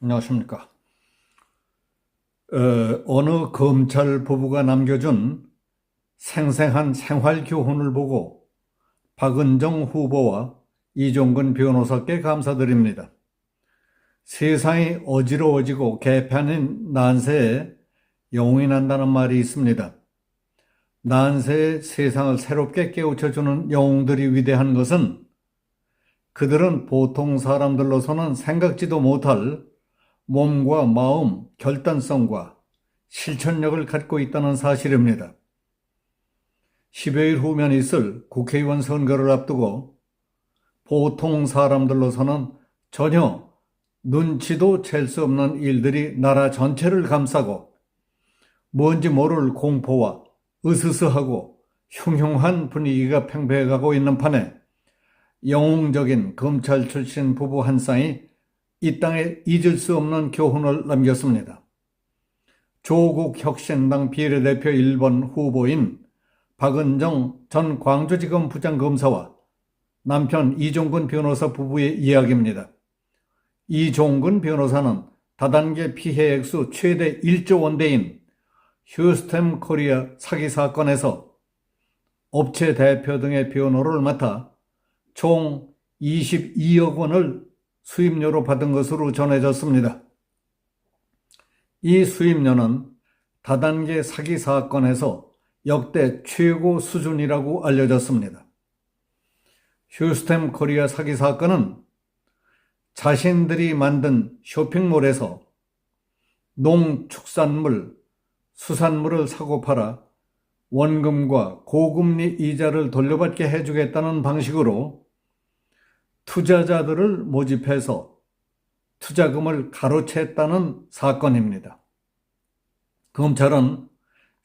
안녕하십니까. 어느 검찰 부부가 남겨준 생생한 생활 교훈을 보고 박은정 후보와 이종근 변호사께 감사드립니다. 세상이 어지러워지고 개판인 난세에 영웅이 난다는 말이 있습니다. 난세의 세상을 새롭게 깨우쳐주는 영웅들이 위대한 것은 그들은 보통 사람들로서는 생각지도 못할 몸과 마음, 결단성과 실천력을 갖고 있다는 사실입니다. 10여일 후면 있을 국회의원 선거를 앞두고 보통 사람들로서는 전혀 눈치도 챌 수 없는 일들이 나라 전체를 감싸고 뭔지 모를 공포와 으스스하고 흉흉한 분위기가 팽배해가고 있는 판에 영웅적인 검찰 출신 부부 한 쌍이 이 땅에 잊을 수 없는 교훈을 남겼습니다. 조국 혁신당 비례대표 1번 후보인 박은정 전 광주지검 부장검사와 남편 이종근 변호사 부부의 이야기입니다. 이종근 변호사는 다단계 피해 액수 최대 1조 원대인 휴스템 코리아 사기 사건에서 업체 대표 등의 변호를 맡아 총 22억 원을 수임료로 받은 것으로 전해졌습니다. 이 수임료는 다단계 사기 사건에서 역대 최고 수준이라고 알려졌습니다. 휴스템 코리아 사기 사건은 자신들이 만든 쇼핑몰에서 농축산물, 수산물을 사고 팔아 원금과 고금리 이자를 돌려받게 해주겠다는 방식으로 투자자들을 모집해서 투자금을 가로챘다는 사건입니다. 검찰은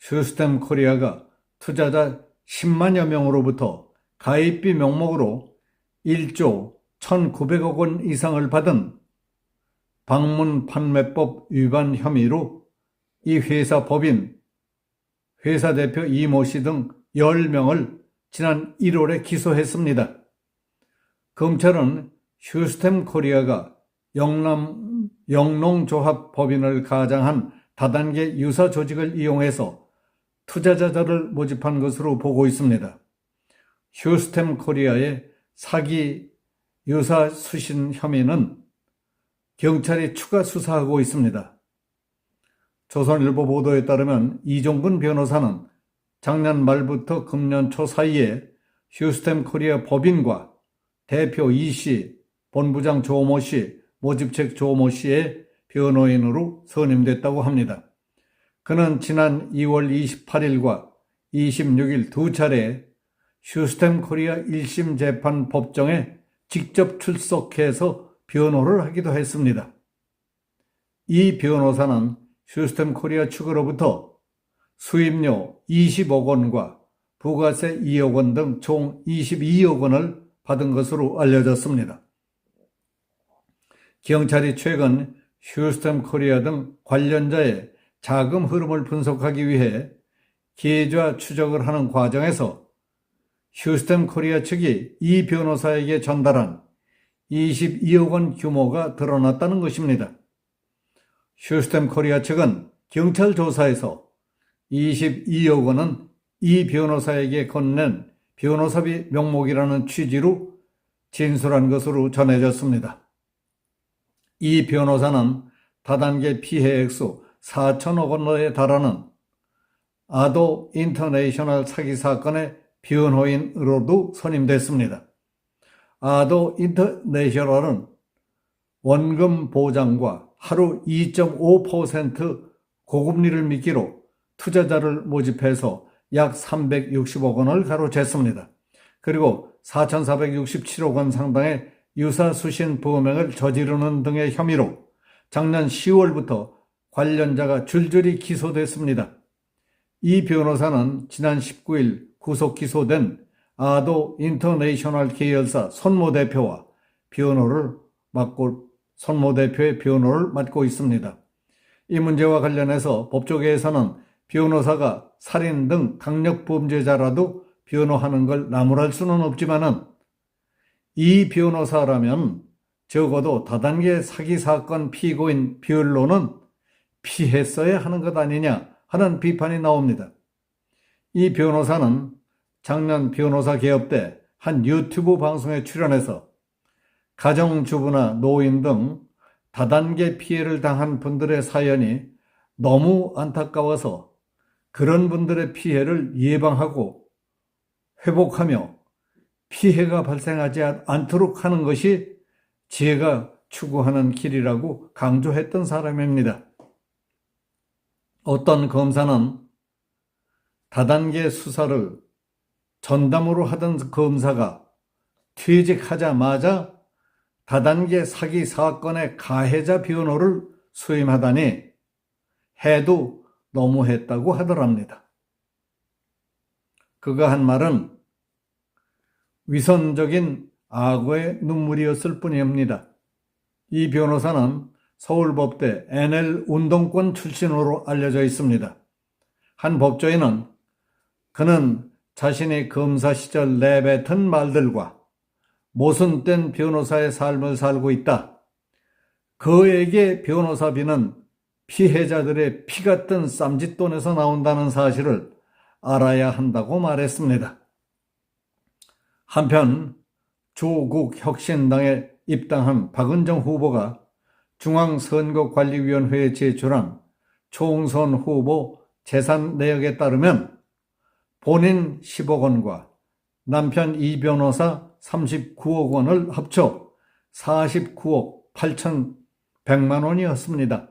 휴스템 코리아가 투자자 10만여 명으로부터 가입비 명목으로 1조 1,900억 원 이상을 받은 방문 판매법 위반 혐의로 이 회사 법인, 회사 대표 이모 씨 등 10명을 지난 1월에 기소했습니다. 검찰은 휴스템 코리아가 영농조합 법인을 가장한 다단계 유사 조직을 이용해서 투자자들을 모집한 것으로 보고 있습니다. 휴스템 코리아의 사기 유사 수신 혐의는 경찰이 추가 수사하고 있습니다. 조선일보 보도에 따르면 이종근 변호사는 작년 말부터 금년 초 사이에 휴스템 코리아 법인과 대표 이 씨, 본부장 조모 씨, 모집책 조모 씨의 변호인으로 선임됐다고 합니다. 그는 지난 2월 28일과 26일 두 차례 휴스템 코리아 1심 재판 법정에 직접 출석해서 변호를 하기도 했습니다. 이 변호사는 휴스템 코리아 측으로부터 수임료 20억 원과 부가세 2억 원 등 총 22억 원을 받은 것으로 알려졌습니다. 경찰이 최근 휴스템 코리아 등 관련자의 자금 흐름을 분석하기 위해 계좌 추적을 하는 과정에서 휴스템 코리아 측이 이 변호사에게 전달한 22억 원 규모가 드러났다는 것입니다. 휴스템 코리아 측은 경찰 조사에서 22억 원은 이 변호사에게 건넨 변호사비 명목이라는 취지로 진술한 것으로 전해졌습니다. 이 변호사는 다단계 피해 액수 4천억 원에 달하는 아도 인터내셔널 사기 사건의 변호인으로도 선임됐습니다. 아도 인터내셔널은 원금 보장과 하루 2.5% 고금리를 미끼로 투자자를 모집해서 약 360억 원을 가로챘습니다. 그리고 4,467억 원 상당의 유사 수신 범행을 저지르는 등의 혐의로 작년 10월부터 관련자가 줄줄이 기소됐습니다. 이 변호사는 지난 19일 구속 기소된 아도 인터내셔널 계열사 손모 대표와 손모 대표의 변호를 맡고 있습니다. 이 문제와 관련해서 법조계에서는 변호사가 살인 등 강력범죄자라도 변호하는 걸 나무랄 수는 없지만은 이 변호사라면 적어도 다단계 사기 사건 피고인 비율로는 피했어야 하는 것 아니냐 하는 비판이 나옵니다. 이 변호사는 작년 변호사 개업 때 한 유튜브 방송에 출연해서 가정주부나 노인 등 다단계 피해를 당한 분들의 사연이 너무 안타까워서 그런 분들의 피해를 예방하고 회복하며 피해가 발생하지 않도록 하는 것이 제가 추구하는 길이라고 강조했던 사람입니다. 어떤 검사는 다단계 수사를 전담으로 하던 검사가 퇴직하자마자 다단계 사기 사건의 가해자 변호를 수임하다니 해도 너무했다고 하더랍니다. 그가 한 말은 위선적인 악어의 눈물이었을 뿐입니다. 이 변호사는 서울법대 NL 운동권 출신으로 알려져 있습니다. 한 법조인은 그는 자신의 검사 시절 내뱉은 말들과 모순된 변호사의 삶을 살고 있다. 그에게 변호사비는 피해자들의 피 같은 쌈짓돈에서 나온다는 사실을 알아야 한다고 말했습니다. 한편 조국 혁신당에 입당한 박은정 후보가 중앙선거관리위원회에 제출한 총선 후보 재산 내역에 따르면 본인 10억 원과 남편 이 변호사 39억 원을 합쳐 49억 8,100만 원이었습니다.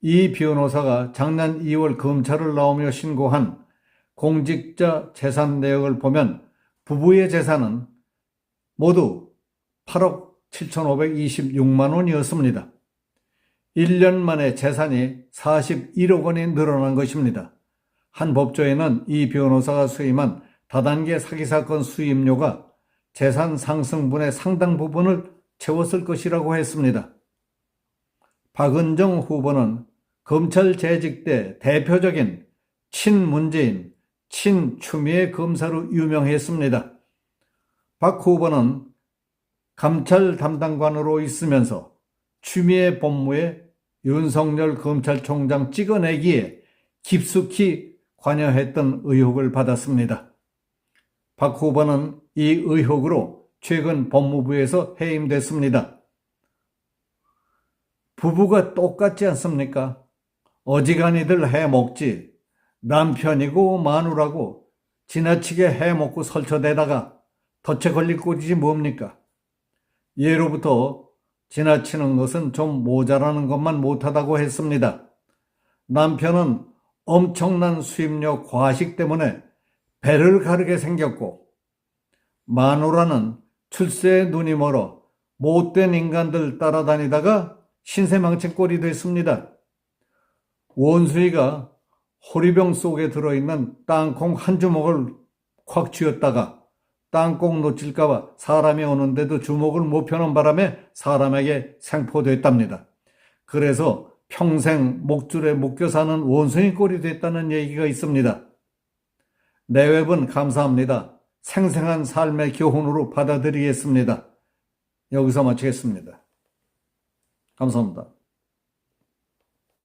이 변호사가 작년 2월 검찰을 나오며 신고한 공직자 재산 내역을 보면 부부의 재산은 모두 8억 7,526만 원이었습니다. 1년 만에 재산이 41억 원이 늘어난 것입니다. 한 법조인은 이 변호사가 수임한 다단계 사기사건 수임료가 재산 상승분의 상당 부분을 채웠을 것이라고 했습니다. 박은정 후보는 검찰 재직 때 대표적인 친문재인, 친추미애 검사로 유명했습니다. 박 후보는 감찰 담당관으로 있으면서 추미애 법무에 윤석열 검찰총장 찍어내기에 깊숙이 관여했던 의혹을 받았습니다. 박 후보는 이 의혹으로 최근 법무부에서 해임됐습니다. 부부가 똑같지 않습니까? 어지간히들 해먹지 남편이고 마누라고 지나치게 해먹고 설쳐대다가 덫에 걸릴 꼴이지 뭡니까? 예로부터 지나치는 것은 좀 모자라는 것만 못하다고 했습니다. 남편은 엄청난 수입료 과식 때문에 배를 가르게 생겼고 마누라는 출세에 눈이 멀어 못된 인간들 따라다니다가 신세망친 꼴이 됐습니다. 원수이가 호리병 속에 들어있는 땅콩 한 주먹을 콱 쥐었다가 땅콩 놓칠까봐 사람이 오는데도 주먹을 못 펴는 바람에 사람에게 생포됐답니다. 그래서 평생 목줄에 묶여 사는 원숭이 꼴이 됐다는 얘기가 있습니다. 내외분 감사합니다. 생생한 삶의 교훈으로 받아들이겠습니다. 여기서 마치겠습니다. 감사합니다.